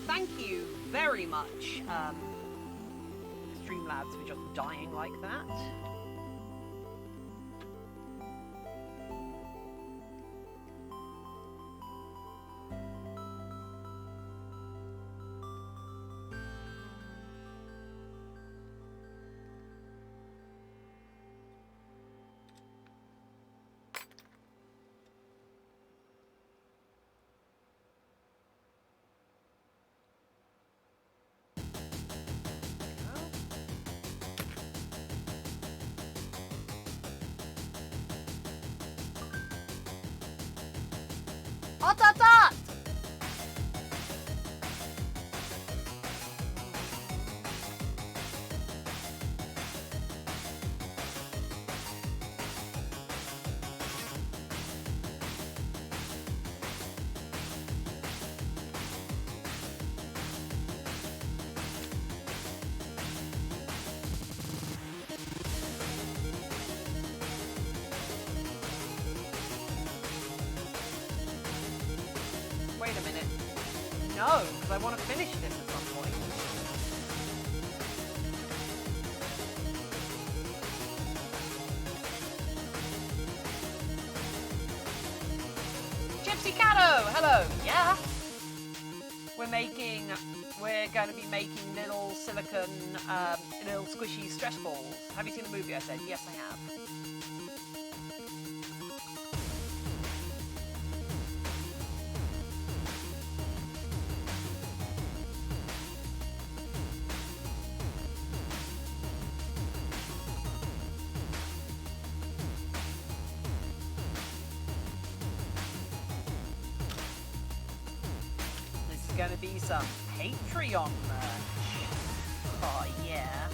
Thank you very much, Streamlabs, for just dying like that. Hot! Wait a minute. No, because I want to finish this at some point. Gypsy Cato! Hello! Yeah? We're going to be making little silicone, little squishy stress balls. Have you seen the movie? I said, yes I have. Gonna be some Patreon merch. Oh yeah.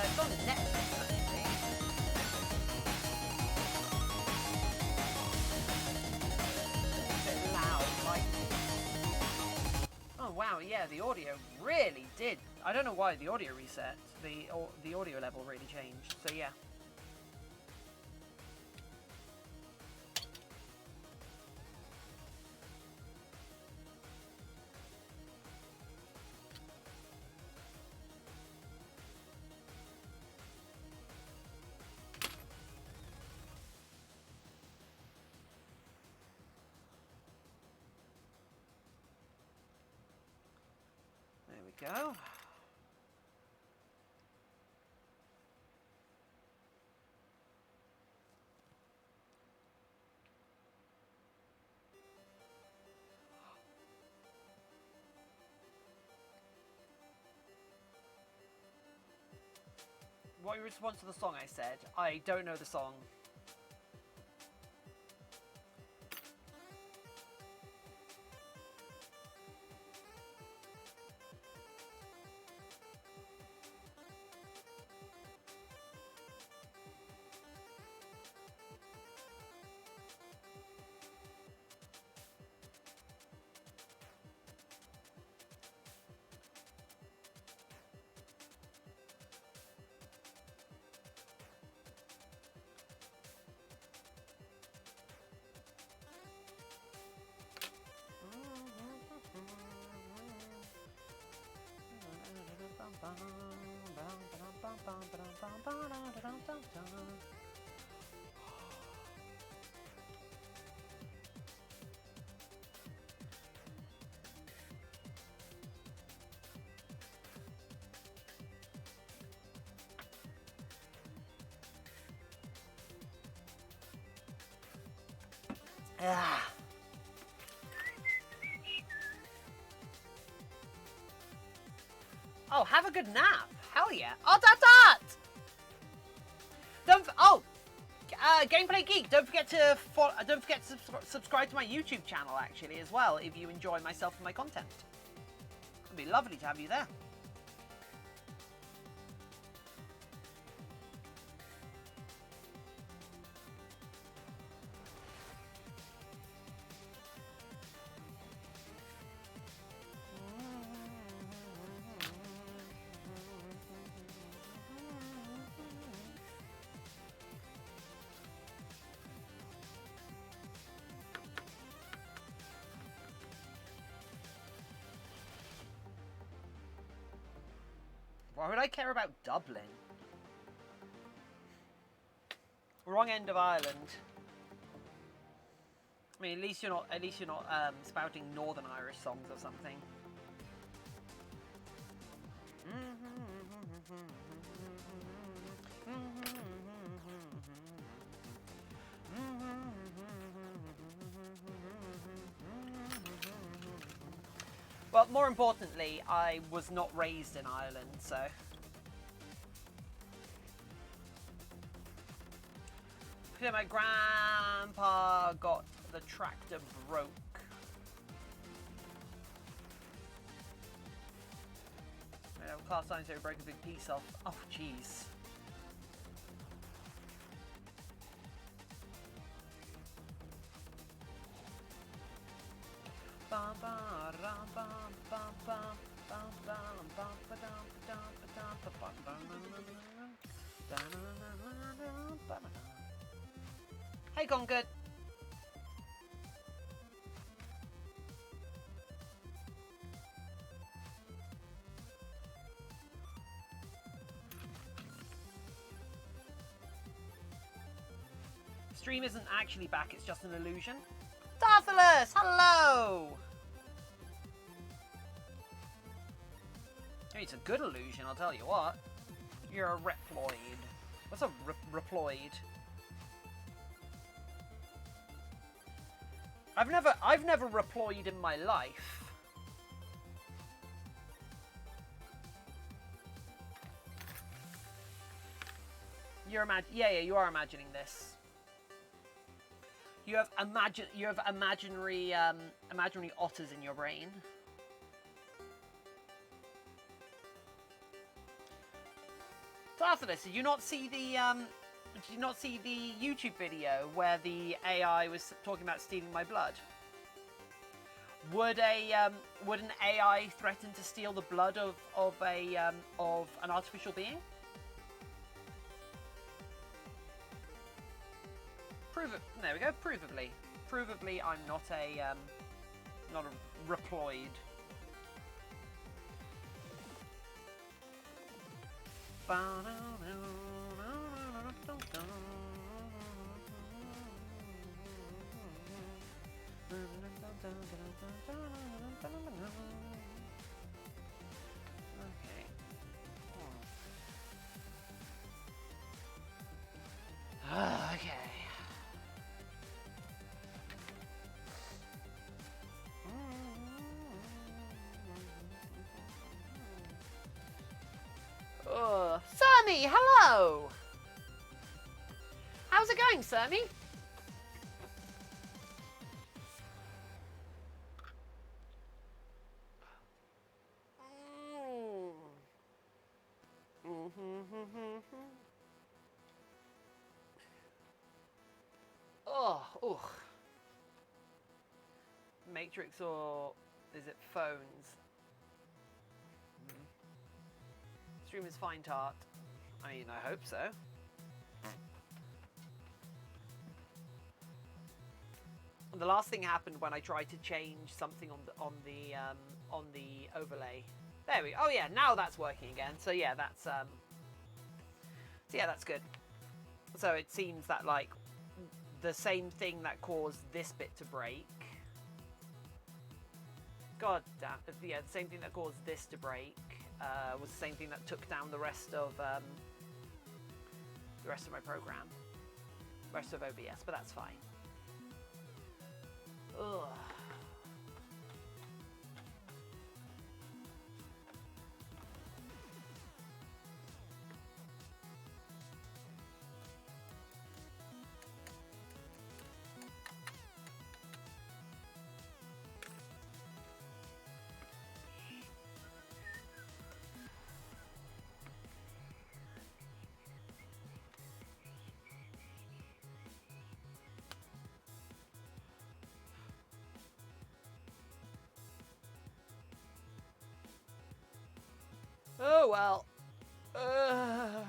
It's on Netflix, actually. A bit loud, like... Oh wow, yeah, the audio really did. I don't know why the audio reset. The audio level really changed, so yeah. There we go. What your response to the song? I said, I don't know the song. Ah. Oh, have a good nap. Hell yeah. Oh, Gameplay Geek. Don't forget to subscribe to my YouTube channel actually as well if you enjoy myself and my content. It'd be lovely to have you there. Why would I care about Dublin? Wrong end of Ireland. I mean, at least you're not spouting Northern Irish songs or something. Well, more importantly, I was not raised in Ireland, so... Yeah, my grandpa got the tractor broke. Cast iron, so he broke a big piece off. Oh, jeez. Hey, gone good. Stream isn't actually back, it's just an illusion. Darthalus, hello! Hey, it's a good illusion, I'll tell you what. You're a reploid. What's a reploid? I've never reploid in my life. You're you are imagining this. You have imaginary otters in your brain. Tarthalus, did you not see the YouTube video where the AI was talking about stealing my blood? Would an AI threaten to steal the blood of an artificial being? There we go. Provably, I'm not a reploid. Okay. Oh, Sammy, hello! How's it going, Sammy? Oh, Matrix or is it phones? Stream is fine, Tart. I mean, I hope so. The last thing happened when I tried to change something on the overlay. There we go. Oh yeah, now that's working again. So yeah, that's good. So it seems that like the same thing that caused this bit to break. God damn. Yeah, the same thing that caused this to break was the same thing that took down the rest of my program, rest of OBS. But that's fine. Ugh. Oh well. Mm.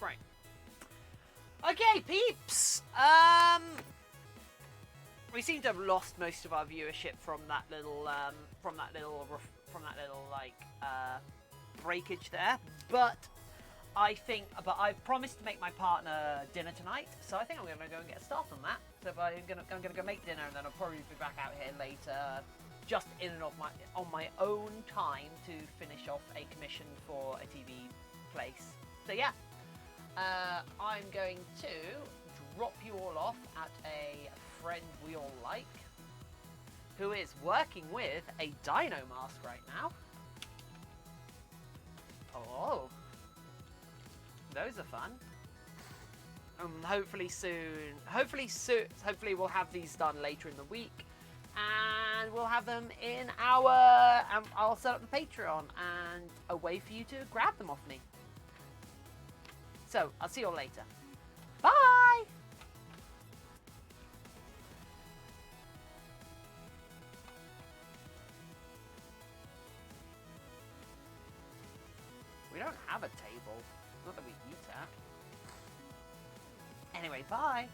Right. Okay, peeps. We seem to have lost most of our viewership from that little like breakage there, but I've promised to make my partner dinner tonight, so I think I'm gonna go and get a start on that. So I'm gonna go make dinner, and then I'll probably be back out here later, just in and on my own time to finish off a commission for a TV place. So yeah, I'm going to drop you all off at a friend we all like, who is working with a dino mask right now. Oh, those are fun. Hopefully we'll have these done later in the week, and we'll have them in our. I'll set up the Patreon and a way for you to grab them off me. So I'll see you all later. Bye. We don't have a table. Not that we eat at. Anyway, bye.